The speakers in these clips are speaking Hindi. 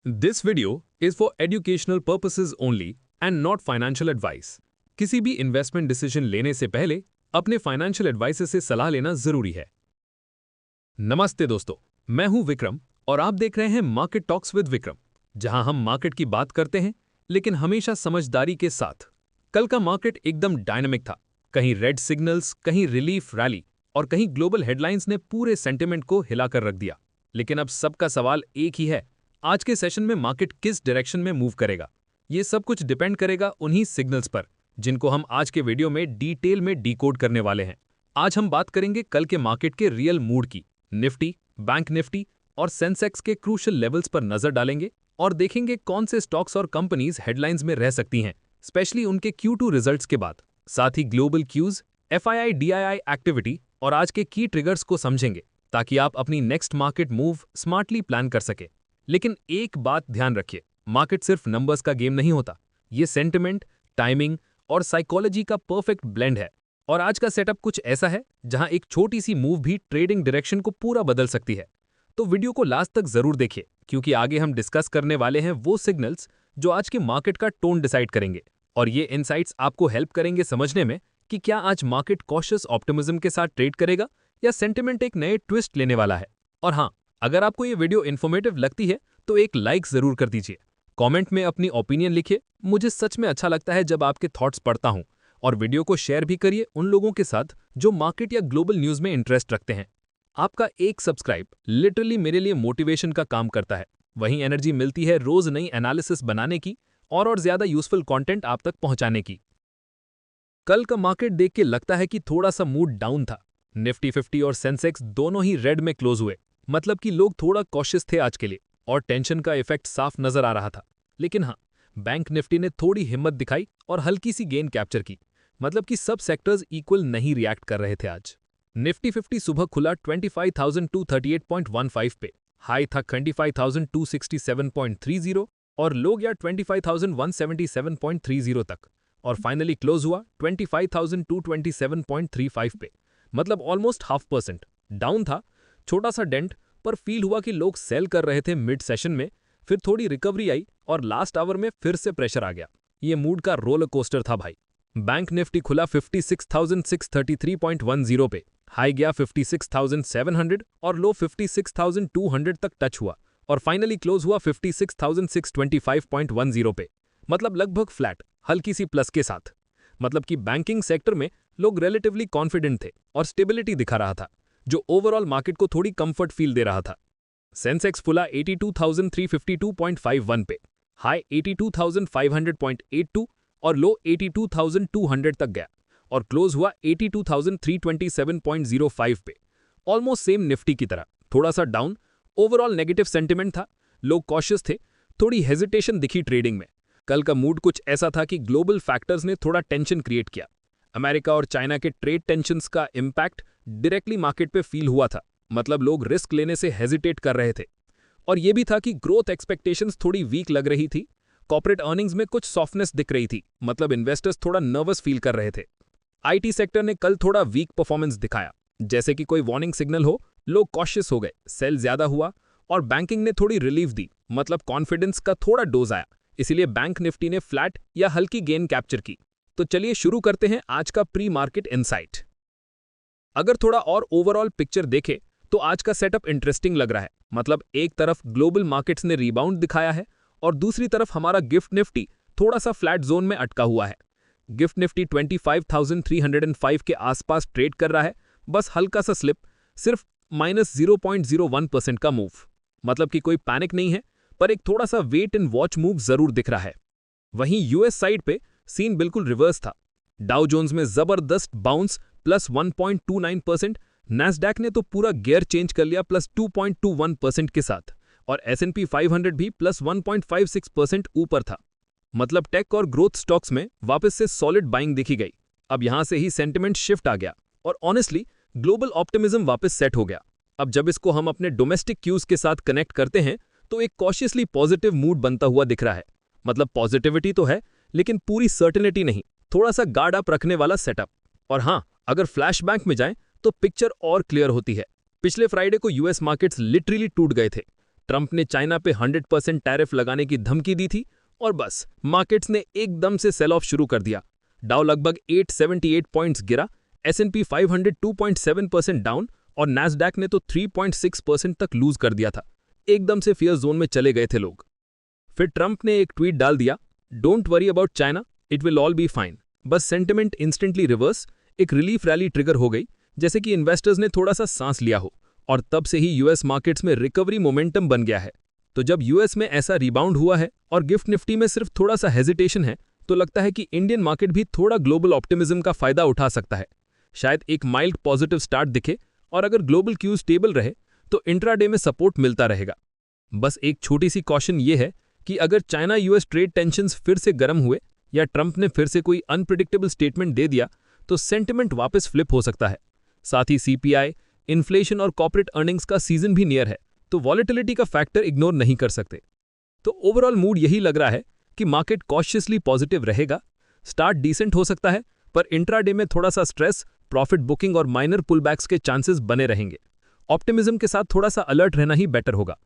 This video is for educational purposes only and not financial advice. किसी भी इन्वेस्टमेंट डिसीजन लेने से पहले अपने फाइनेंशियल एडवाइजर से सलाह लेना जरूरी है। नमस्ते दोस्तों, मैं हूं विक्रम और आप देख रहे हैं मार्केट टॉक्स विद विक्रम, जहां हम मार्केट की बात करते हैं लेकिन हमेशा समझदारी के साथ। कल का मार्केट एकदम डायनामिक था, कहीं रेड सिग्नल्स, कहीं रिलीफ रैली और कहीं ग्लोबल हेडलाइंस ने पूरे सेंटिमेंट को हिलाकर रख दिया। लेकिन अब सबका सवाल एक ही है, आज के सेशन में मार्केट किस डायरेक्शन में मूव करेगा। ये सब कुछ डिपेंड करेगा उन्हीं सिग्नल्स पर, जिनको हम आज के वीडियो में डिटेल में डिकोड करने वाले हैं। आज हम बात करेंगे कल के मार्केट के रियल मूड की। निफ्टी, बैंक निफ्टी और सेंसेक्स के क्रूशियल लेवल्स पर नजर डालेंगे और देखेंगे कौन से स्टॉक्स और कंपनीज हेडलाइंस में रह सकती हैं, स्पेशली उनके Q2 रिजल्ट्स के बाद। साथ ही global cues, FII DII activity और आज के की ट्रिगर्स को समझेंगे, ताकि आप अपनी next market move smartly plan कर सके। लेकिन एक बात ध्यान रखिए, मार्केट सिर्फ नंबर्स का गेम नहीं होता। ये सेंटिमेंट, टाइमिंग और साइकोलॉजी का परफेक्ट ब्लेंड है। और आज का सेटअप कुछ ऐसा है जहां एक छोटी सी मूव भी ट्रेडिंग डायरेक्शन को पूरा बदल सकती है। तो वीडियो को लास्ट तक जरूर देखिए, क्योंकि आगे हम डिस्कस करने वाले हैं वो सिग्नल्स जो आज के मार्केट का टोन डिसाइड करेंगे। और ये इनसाइट्स आपको हेल्प करेंगे समझने में कि क्या आज मार्केट कॉशियस ऑप्टिमिज्म के साथ ट्रेड करेगा या सेंटिमेंट एक नए ट्विस्ट लेने वाला है। और हाँ, अगर आपको ये वीडियो इन्फॉर्मेटिव लगती है तो एक लाइक जरूर कर दीजिए। कमेंट में अपनी ओपिनियन लिखिए, मुझे सच में अच्छा लगता है जब आपके थॉट्स पढ़ता हूं। और वीडियो को शेयर भी करिए उन लोगों के साथ जो मार्केट या ग्लोबल न्यूज में इंटरेस्ट रखते हैं। आपका एक सब्सक्राइब लिटरली मेरे लिए मोटिवेशन का काम करता है। वहीं एनर्जी मिलती है रोज नई एनालिसिस बनाने की और ज्यादा यूजफुल कंटेंट आप तक पहुंचाने की। कल का मार्केट देख के लगता है कि थोड़ा सा मूड डाउन था। निफ्टी 50 और सेंसेक्स दोनों ही रेड में क्लोज हुए, मतलब कि लोग थोड़ा कॉशियस थे आज के लिए और टेंशन का इफेक्ट साफ नजर आ रहा था। लेकिन हाँ, बैंक निफ्टी ने थोड़ी हिम्मत दिखाई और हल्की सी गेन कैप्चर की, मतलब कि सब सेक्टर्स इक्वल नहीं रिएक्ट कर रहे थे आज। निफ्टी 50 सुबह खुला 25,238.15 पे, हाई था 25,267.30 और लो गया 25,177.30 तक, और फाइनली क्लोज हुआ 25,227.35 पे, मतलब ऑलमोस्ट 0.5% डाउन था। छोटा सा डेंट, पर फील हुआ कि लोग सेल कर रहे थे मिड सेशन में। फिर थोड़ी रिकवरी आई और लास्ट आवर में फिर से प्रेशर आ गया। ये मूड का रोलर कोस्टर था भाई। बैंक निफ्टी खुला 56,633.10 पे, हाई गया 56,700 और लो 56,200 तक टच हुआ, और फाइनली क्लोज हुआ 56,625.10 पे, मतलब लगभग फ्लैट, हल्की सी प्लस के साथ। मतलब कि बैंकिंग सेक्टर में लोग रिलेटिवली कॉन्फिडेंट थे और स्टेबिलिटी दिखा रहा था, जो ओवरऑल मार्केट को थोड़ी कंफर्ट फील दे रहा था। सेंसेक्स खुला 82,352.51 पे, हाई 82,500.82 और लो 82,200 तक गया, और क्लोज हुआ 82,327.05 पे, ऑलमोस्ट सेम निफ्टी की तरह, थोड़ा सा डाउन। ओवरऑल नेगेटिव सेंटिमेंट था, लोग कॉशियस थे, थोड़ी हेजिटेशन दिखी ट्रेडिंग में। कल का मूड कुछ ऐसा था कि ग्लोबल फैक्टर्स ने थोड़ा टेंशन क्रिएट किया। अमेरिका और चाइना के ट्रेड टेंशंस का इम्पैक्ट डायरेक्टली मार्केट पे फील हुआ था, मतलब लोग रिस्क लेने से हेजिटेट कर रहे थे। और ये भी था कि ग्रोथ एक्सपेक्टेशंस थोड़ी वीक लग रही थी, कॉर्पोरेट अर्निंग्स में कुछ सॉफ्टनेस दिख रही थी, मतलब इन्वेस्टर्स थोड़ा नर्वस फील कर रहे थे। आईटी सेक्टर ने कल थोड़ा वीक परफॉर्मेंस दिखाया, जैसे कि कोई वार्निंग सिग्नल हो, लोग कॉशियस हो गए, सेल ज्यादा हुआ। और बैंकिंग ने थोड़ी रिलीफ दी, मतलब कॉन्फिडेंस का थोड़ा डोज आया, इसीलिए बैंक निफ्टी ने फ्लैट या हल्की गेन कैप्चर की। तो चलिए शुरू करते हैं आज का प्री मार्केट इनसाइट। अगर थोड़ा और ओवरऑल पिक्चर देखें तो आज का सेटअप इंटरेस्टिंग लग रहा है। मतलब एक तरफ ग्लोबल मार्केट्स ने रिबाउंड दिखाया है और दूसरी तरफ हमारा गिफ्ट निफ्टी थोड़ा सा फ्लैट जोन में अटका हुआ है। गिफ्ट निफ्टी 25,305 के आसपास ट्रेड कर रहा है, बस हल्का सा स्लिप, सिर्फ -0.01% का मूव। मतलब कि कोई पैनिक नहीं है, पर एक थोड़ा सा वेट एंड वॉच मूव जरूर दिख रहा है। वहीं यूएस साइड पे सीन बिल्कुल रिवर्स था। डाउ जोन्स में जबरदस्त बाउंस +1.29%, नैस्डैक ने तो पूरा गियर चेंज कर लिया +2.21% के साथ, और S&P 500 भी +1.56% ऊपर था। मतलब टेक और ग्रोथ स्टॉक्स में वापस से सॉलिड बाइंग देखी गई। अब यहां से ही सेंटिमेंट शिफ्ट आ गया और ऑनेस्टली ग्लोबल ऑप्टिमिज्म वापस सेट हो गया। अब जब इसको हम अपने डोमेस्टिक क्यूज के साथ कनेक्ट करते हैं तो एक कॉशियसली पॉजिटिव मूड बनता हुआ दिख रहा है। मतलब पॉजिटिविटी तो है, लेकिन पूरी सर्टेनिटी नहीं, थोड़ा सा गार्ड अप रखने वाला सेटअप। और हाँ, अगर फ्लैशबैक में जाएं तो पिक्चर और क्लियर होती है। पिछले फ्राइडे को यूएस मार्केट्स लिटरली टूट गए थे, ट्रंप ने चाइना पे 100% टैरिफ लगाने की धमकी दी थी और बस मार्केट्स ने एकदम से सेल ऑफ शुरू कर दिया। डाउ लगभग 878 पॉइंट्स गिरा, S&P 500 2.7% डाउन और नैस्डैक ने तो 3.6% तक लूज कर दिया था। एकदम से फियर जोन में चले गए थे लोग। फिर ट्रंप ने एक ट्वीट डाल दिया, don't worry about China, it will all be fine. बस सेंटिमेंट इंस्टेंटली रिवर्स, एक रिलीफ रैली ट्रिगर हो गई, जैसे कि इन्वेस्टर्स ने थोड़ा सा सांस लिया हो, और तब से ही यूएस मार्केट्स में रिकवरी मोमेंटम बन गया है। तो जब यूएस में ऐसा रिबाउंड हुआ है और गिफ्ट निफ्टी में सिर्फ थोड़ा सा हेजिटेशन है, तो लगता है कि इंडियन मार्केट भी थोड़ा ग्लोबल ऑप्टिमिज्म का फायदा उठा सकता है। शायद एक माइल्ड पॉजिटिव स्टार्ट दिखे, और अगर ग्लोबल क्यूज स्टेबल रहे तो इंट्राडे में सपोर्ट मिलता रहेगा। बस एक छोटी सी कॉशन ये है कि अगर चाइना यूएस ट्रेड टेंशंस फिर से गर्म हुए या ट्रंप ने फिर से कोई अनप्रिडिक्टेबल स्टेटमेंट दे दिया तो सेंटिमेंट वापस फ्लिप हो सकता है। साथ ही सीपीआई, इन्फ्लेशन और कॉर्पोरेट अर्निंग्स का सीजन भी नियर है, तो वॉलेटिलिटी का फैक्टर इग्नोर नहीं कर सकते। तो ओवरऑल मूड यही लग रहा है कि मार्केट कॉशियसली पॉजिटिव रहेगा। स्टार्ट डिसेंट हो सकता है, पर इंट्राडे में थोड़ा सा स्ट्रेस, प्रॉफिट बुकिंग और माइनर पुलबैक्स के चांसेस बने रहेंगे। ऑप्टिमिज्म के साथ थोड़ा सा अलर्ट रहना ही बेटर होगा।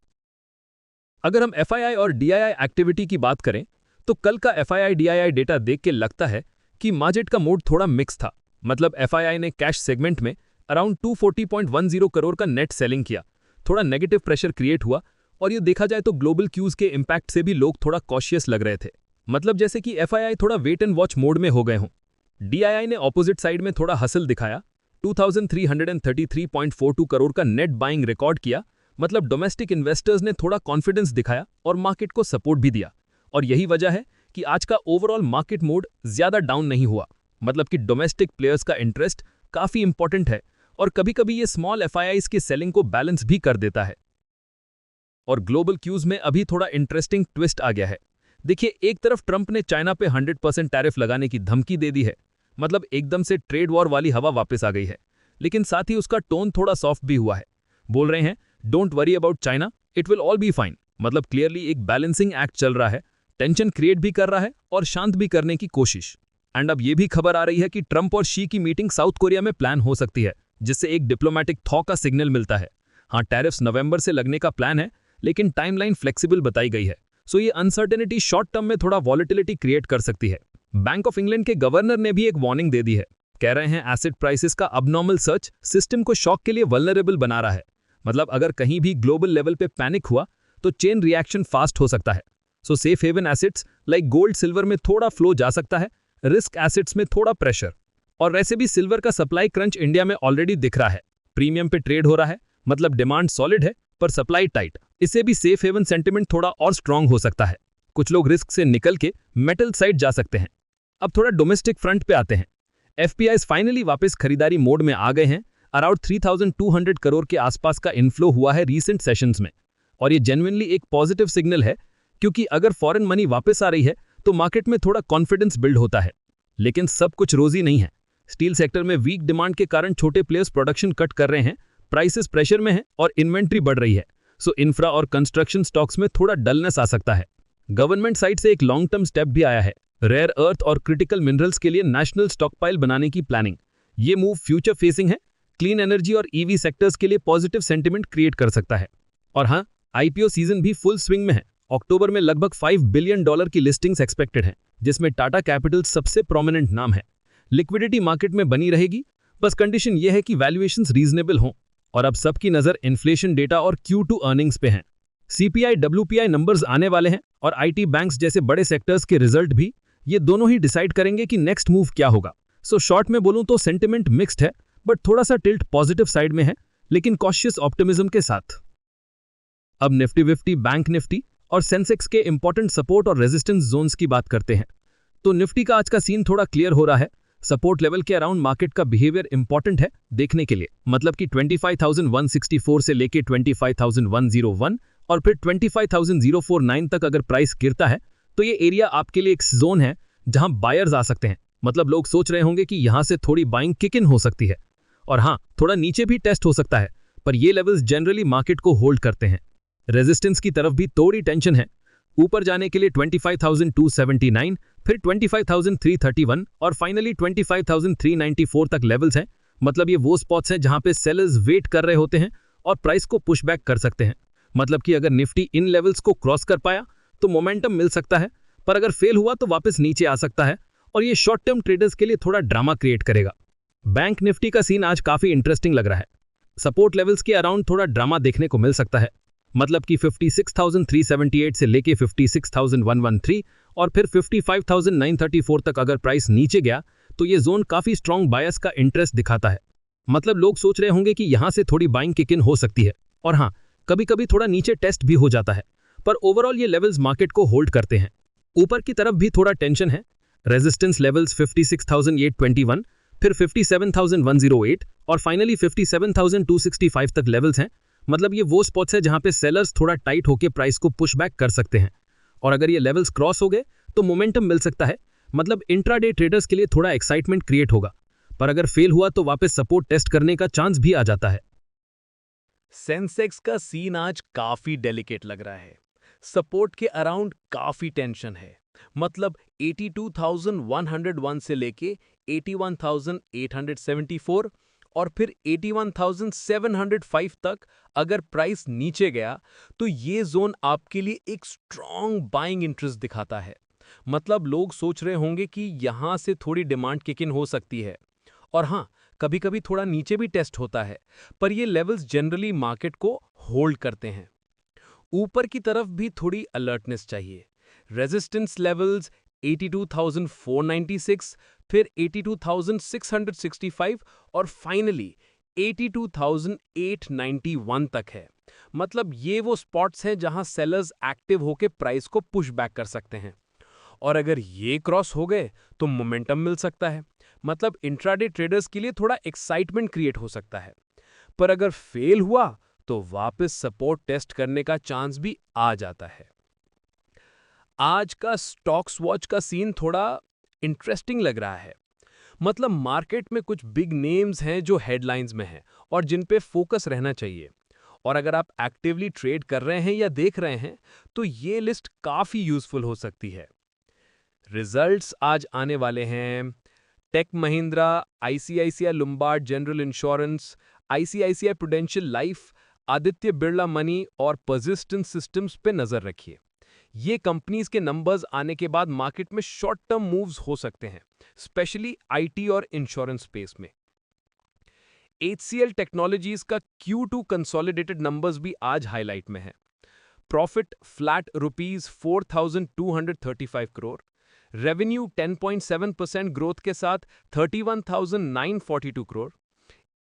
अगर हम एफआईआई और डीआईआई एक्टिविटी की बात करें तो कल का एफआईआई डीआईआई डेटा देख के लगता है कि मार्केट का मूड थोड़ा मिक्स था। मतलब एफआईआई ने कैश सेगमेंट में अराउंड 240.10 करोड़ का नेट सेलिंग किया, थोड़ा नेगेटिव प्रेशर क्रिएट हुआ, और ये देखा जाए तो ग्लोबल क्यूज के इंपैक्ट से भी लोग थोड़ा कॉशियस लग रहे थे। मतलब जैसे कि एफआईआई थोड़ा वेट एंड वॉच मोड में हो गए हों। डीआईआई ने ऑपोजिट साइड में थोड़ा हसल दिखाया, 2333.42 करोड़ का नेट बाइंग रिकॉर्ड किया। मतलब डोमेस्टिक इन्वेस्टर्स ने थोड़ा कॉन्फिडेंस दिखाया और मार्केट को सपोर्ट भी दिया, और यही वजह है कि आज का ओवरऑल मार्केट मोड ज्यादा डाउन नहीं हुआ। मतलब कि डोमेस्टिक प्लेयर्स का इंटरेस्ट काफी इंपॉर्टेंट है, और कभी कभी ये स्मॉल एफआईआईज के सेलिंग को बैलेंस भी कर देता है। और ग्लोबल क्यूज में अभी थोड़ा इंटरेस्टिंग ट्विस्ट आ गया है। देखिए, एक तरफ ट्रंप ने चाइना पे 100% टैरिफ लगाने की धमकी दे दी है, मतलब एकदम से ट्रेड वॉर वाली हवा वापस आ गई है, लेकिन साथ ही उसका टोन थोड़ा सॉफ्ट भी हुआ है। बोल रहे हैं don't worry about China, it will all be fine. मतलब क्लियरली एक बैलेंसिंग एक्ट चल रहा है, टेंशन क्रिएट भी कर रहा है और शांत भी करने की कोशिश। एंड अब ये भी खबर आ रही है कि ट्रंप और शी की मीटिंग साउथ कोरिया में प्लान हो सकती है, जिससे एक डिप्लोमेटिक थॉ का सिग्नल मिलता है। हाँ, टैरिफ्स नवंबर से लगने का प्लान है, लेकिन टाइमलाइन फ्लेक्सिबल बताई गई है, सो ये अनसर्टेनिटी शॉर्ट टर्म में थोड़ा वॉलेटिलिटी क्रिएट कर सकती है। बैंक ऑफ इंग्लैंड के गवर्नर ने भी एक वार्निंग दे दी है, कह रहे हैं एसेट प्राइसेस का अबनॉर्मल सर्च सिस्टम को शॉक के लिए वल्नरेबल बना रहा है। मतलब अगर कहीं भी ग्लोबल लेवल पे पैनिक हुआ तो चेन रिएक्शन फास्ट हो सकता है। So safe haven assets like gold silver में थोड़ा फ्लो जा सकता है, रिस्क एसेट्स में थोड़ा प्रेशर। और वैसे भी सिल्वर का सप्लाई क्रंच इंडिया में ऑलरेडी दिख रहा है, प्रीमियम पे ट्रेड हो रहा है, मतलब डिमांड सॉलिड है पर सप्लाई टाइट। इससे भी सेफ हेवन सेंटिमेंट थोड़ा और स्ट्रांग हो सकता है। कुछ लोग रिस्क से निकल के मेटल साइड जा सकते हैं। अब थोड़ा डोमेस्टिक फ्रंट पे आते हैं। एफपीआईज फाइनली वापस खरीदारी मोड में आ गए हैं। अराउंड 3200 करोड़ के आसपास का इनफ्लो हुआ है रीसेंट सेशंस में, और ये जेन्युइनली एक पॉजिटिव सिग्नल है, क्योंकि अगर फॉरेन मनी वापस आ रही है तो मार्केट में थोड़ा कॉन्फिडेंस बिल्ड होता है। लेकिन सब कुछ रोजी नहीं है। स्टील सेक्टर में वीक डिमांड के कारण छोटे प्लेयर्स प्रोडक्शन कट कर रहे हैं, प्राइसेस प्रेशर में है और इन्वेंट्री बढ़ रही है। सो इंफ्रा और कंस्ट्रक्शन स्टॉक्स में थोड़ा डलनेस आ सकता है। गवर्नमेंट साइड से एक लॉन्ग टर्म स्टेप भी आया है, रेयर अर्थ और क्रिटिकल मिनरल्स के लिए नेशनल स्टॉकपाइल बनाने की प्लानिंग। ये मूव फ्यूचर फेसिंग है, क्लीन एनर्जी और ईवी सेक्टर्स के लिए पॉजिटिव सेंटिमेंट क्रिएट कर सकता है। और हाँ, आईपीओ सीजन भी फुल स्विंग में है। अक्टूबर में लगभग $5 बिलियन की लिस्टिंग्स एक्सपेक्टेड हैं, जिसमें टाटा कैपिटल सबसे प्रोमिनेंट नाम है। लिक्विडिटी मार्केट में बनी रहेगी, बस कंडीशन यह है कि वैल्यूएशंस रीजनेबल हों। और अब सबकी नजर इन्फ्लेशन डेटा और Q2 अर्निंग्स पे हैं। सीपीआई WPI नंबर्स आने वाले हैं, और आईटी बैंक्स जैसे बड़े सेक्टर्स के रिजल्ट भी। ये दोनों ही डिसाइड करेंगे कि नेक्स्ट मूव क्या होगा। सो शॉर्ट में बोलूं तो सेंटिमेंट मिक्स्ड है, बट थोड़ा सा टिल्ट पॉजिटिव साइड में है, लेकिन कॉशियस ऑप्टिमिज्म के साथ। अब निफ्टी 50, बैंक निफ्टी और सेंसेक्स के इंपॉर्टेंट सपोर्ट और रेजिस्टेंस जोन्स की बात करते हैं। तो निफ्टी का आज का सीन थोड़ा क्लियर हो रहा है। सपोर्ट लेवल के अराउंड मार्केट का बिहेवियर इंपॉर्टेंट है देखने के लिए। मतलब कि 25,164 से लेके 25,101 और फिर 25,049 तक अगर प्राइस गिरता है तो ये एरिया आपके लिए एक जोन है जहां बायर्स आ सकते हैं। मतलब लोग सोच रहे होंगे कि यहां से थोड़ी बाइंग किक इन हो सकती है, और हाँ, थोड़ा नीचे भी टेस्ट हो सकता है, पर ये लेवल्स जनरली मार्केट को होल्ड करते हैं। रेजिस्टेंस की तरफ भी थोड़ी टेंशन है। ऊपर जाने के लिए 25,279, फिर 25,331 और फाइनली 25,394 तक लेवल्स हैं। मतलब ये वो स्पॉट्स हैं जहां पे सेलर्स वेट कर रहे होते हैं और प्राइस को पुश बैक कर सकते हैं। मतलब कि अगर निफ्टी इन लेवल्स को क्रॉस कर पाया तो मोमेंटम मिल सकता है, पर अगर फेल हुआ तो वापस नीचे आ सकता है और ये शॉर्ट टर्म ट्रेडर्स के लिए थोड़ा ड्रामा क्रिएट करेगा। बैंक निफ्टी का सीन आज काफी इंटरेस्टिंग लग रहा है। सपोर्ट लेवल्स के अराउंड थोड़ा ड्रामा देखने को मिल सकता है, मतलब कि 56,378 से लेके 56,113 और फिर 55,934 तक अगर प्राइस नीचे गया तो ये जोन काफी स्ट्रॉन्ग बायस का इंटरेस्ट दिखाता है। मतलब लोग सोच रहे होंगे कि यहां से थोड़ी बाइंग किक इन हो सकती है, और हाँ, कभी कभी थोड़ा नीचे टेस्ट भी हो जाता है, पर ओवरऑल ये लेवल्स मार्केट को होल्ड करते हैं। ऊपर की तरफ भी थोड़ा टेंशन है। रेजिस्टेंस लेवल्स 56,821, फिर 57,108 और फाइनली 57,265 तक लेवल्स हैं। मतलब ये वो स्पॉट्स है जहां पे सेलर्स थोड़ा टाइट होकर प्राइस को पुश बैक कर सकते हैं, और अगर ये लेवल्स क्रॉस हो गए तो मोमेंटम मिल सकता है। मतलब इंट्राडे ट्रेडर्स के लिए थोड़ा एक्साइटमेंट क्रिएट होगा, पर अगर फेल हुआ तो वापस सपोर्ट टेस्ट करने का चांस भी आ जाता है। सेंसेक्स का सीन आज काफी डेलिकेट लग रहा है। सपोर्ट के अराउंड काफी टेंशन है। मतलब 82,101 से लेके 81,874 और फिर 81,705 तक अगर प्राइस नीचे गया तो ये जोन आपके लिए एक स्ट्रॉन्ग बाइंग इंटरेस्ट दिखाता है। मतलब लोग सोच रहे होंगे कि यहां से थोड़ी डिमांड किक इन हो सकती है, और हां, कभी कभी थोड़ा नीचे भी टेस्ट होता है, पर ये लेवल्स जनरली मार्केट को होल्ड करते हैं। ऊपर की तरफ भी थोड़ी अलर्टनेस चाहिए। रेजिस्टेंस लेवल्स 82,496, फिर 82,665 और फाइनली 82,891 तक है। मतलब ये वो स्पॉट्स हैं जहां सेलर्स एक्टिव होकर प्राइस को पुश बैक कर सकते हैं, और अगर ये क्रॉस हो गए तो मोमेंटम मिल सकता है। मतलब इंट्राडे ट्रेडर्स के लिए थोड़ा एक्साइटमेंट क्रिएट हो सकता है, पर अगर फेल हुआ तो वापस सपोर्ट टेस्ट करने का चांस भी आ जाता है। आज का स्टॉक्स वॉच का सीन थोड़ा इंटरेस्टिंग लग रहा है। मतलब मार्केट में कुछ बिग नेम्स हैं जो हेडलाइंस में हैं और जिन पे फोकस रहना चाहिए, और अगर आप एक्टिवली ट्रेड कर रहे हैं या देख रहे हैं तो ये लिस्ट काफी यूजफुल हो सकती है। रिजल्ट्स आज आने वाले हैं। Tech Mahindra, ICICI Lombard General Insurance, ICICI Prudential Life, Aditya Birla Money और पर्सिस्टेंट सिस्टम्स पे नजर रखिए। ये कंपनीज के नंबर्स आने के बाद मार्केट में शॉर्ट टर्म मूव्स हो सकते हैं, स्पेशली आईटी और इंश्योरेंस स्पेस में। HCL टेक्नोलॉजीज का Q2 कंसोलिडेटेड नंबर्स भी आज हाईलाइट में है। Profit flat ₹4,235 crore, revenue 10.7% growth के साथ 31,942 करोड़,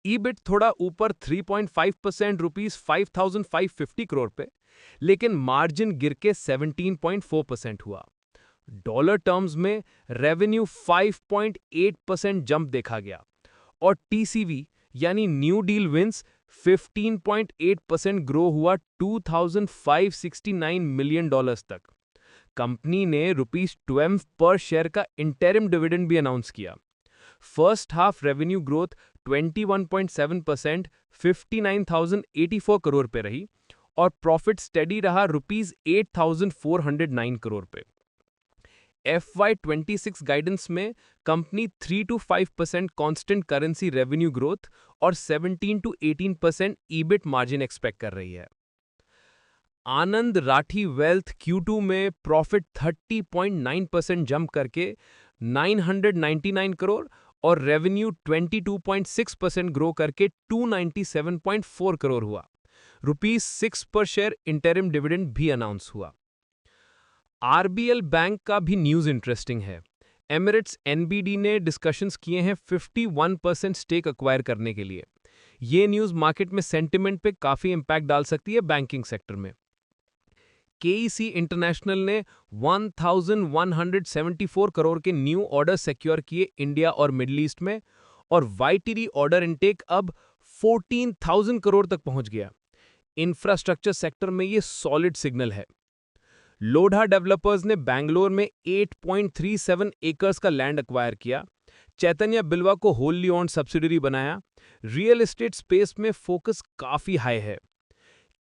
ईबिट थोड़ा ऊपर 3.5% ₹5,550 करोड़ पे, लेकिन मार्जिन गिर के 17.4% हुआ। डॉलर टर्म्स में रेवेन्यू 5.8% जंप देखा गया, और टीसीवी यानी न्यू डील विंस 15.8% ग्रो हुआ $2,569 मिलियन तक। कंपनी ने ₹12 पर शेयर का इंटरिम डिविडेंड भी अनाउंस किया। First half revenue growth 21.7% 59,084 crore पे रही, और प्रॉफिट स्टेडी रहा ₹8,409 करोड़ पे। FY26 गाइडेंस में company 3 to 5% constant currency revenue growth और 17 to 18% ईबिट मार्जिन एक्सपेक्ट कर रही है। आनंद राठी वेल्थ Q2 में प्रॉफिट 30.9% जंप करके 999 करोड़ और रेवेन्यू 22.6% ग्रो करके 297.4 करोड़ हुआ। ₹6 पर शेयर इंटरिम डिविडेंड भी अनाउंस हुआ। RBL बैंक का भी न्यूज़ इंटरेस्टिंग है। एमिरेट्स NBD ने डिस्कशंस किए हैं 51% स्टेक अक्वायर करने के लिए। ये न्यूज़ मार्केट में सेंटिमेंट पे काफ़ी इंपैक्ट डाल सकती है बैंकिंग सेक्टर में। KEC इंटरनेशनल ने 1,174 करोड़ के न्यू ऑर्डर सिक्योर किए इंडिया और मिडिल ईस्ट में, और YTD ऑर्डर इनटेक अब 14,000 करोड़ तक पहुंच गया। इंफ्रास्ट्रक्चर सेक्टर में ये सॉलिड सिग्नल है। लोढ़ा डेवलपर्स ने बैंगलोर में 8.37 एकर्स का लैंड एक्वायर किया। चैतन्य बिल्वा को होल्ली ओन्ड सब्सिडरी बनाया। रियल एस्टेट स्पेस में फोकस काफी हाई है।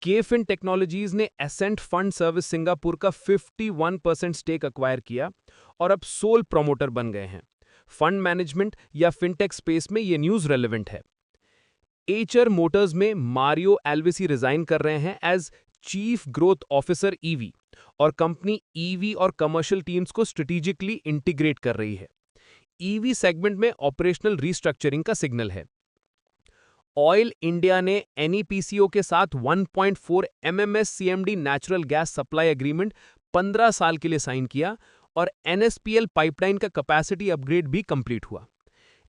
केफिन टेक्नोलॉजीज ने एसेंट फंड सर्विस सिंगापुर का 51% स्टेक एक्वायर किया और अब सोल प्रोमोटर बन गए हैं। फंड मैनेजमेंट या फिनटेक स्पेस में यह न्यूज रेलेवेंट है। एचर मोटर्स में मारियो एल्विसी रिजाइन कर रहे हैं as chief growth officer EV, और कंपनी ईवी और कमर्शियल टीम्स को स्ट्रेटेजिकली इंटीग्रेट कर रही है। ईवी सेगमेंट में ऑपरेशनल रीस्ट्रक्चरिंग का सिग्नल है। ऑयल इंडिया ने एनईपीसीओ के साथ 1.4 MMS CMD natural gas supply agreement 15 साल के लिए साइन किया और NSPL पाइपलाइन का कैपेसिटी अपग्रेड भी कंप्लीट हुआ।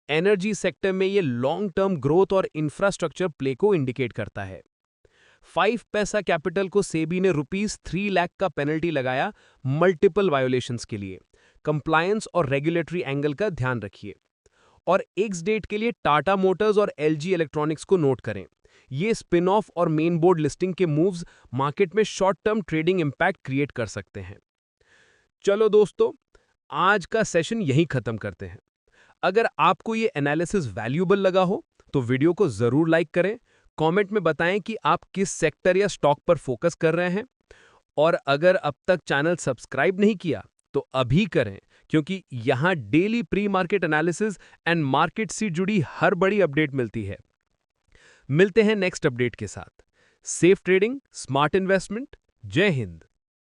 एनर्जी सेक्टर में ये लॉन्ग टर्म ग्रोथ और इंफ्रास्ट्रक्चर प्ले को इंडिकेट करता है। 5 पैसा कैपिटल को सेबी ने ₹3 लाख का पेनल्टी लगाया मल्टीपल वायोलेशंस के लिए। कंप्लायंस और रेगुलेटरी एंगल का ध्यान रखिए। और एक्स डेट के लिए टाटा मोटर्स और LG इलेक्ट्रॉनिक्स को नोट करें। ये स्पिन ऑफ और मेन बोर्ड लिस्टिंग के मूव्स मार्केट में short term trading impact create कर सकते हैं। चलो दोस्तों, आज का सेशन यहीं खत्म करते हैं। अगर आपको ये एनालिसिस वैल्यूएबल लगा हो तो वीडियो को जरूर लाइक करें, कमेंट में बताएं कि आप किस सेक्टर या स्टॉक पर फोकस कर रहे हैं, और अगर अब तक चैनल सब्सक्राइब नहीं किया तो अभी करें, क्योंकि यहां daily pre market analysis and market से जुड़ी हर बड़ी अपडेट मिलती है। मिलते हैं नेक्स्ट अपडेट के साथ। Safe trading, smart investment. जय हिंद।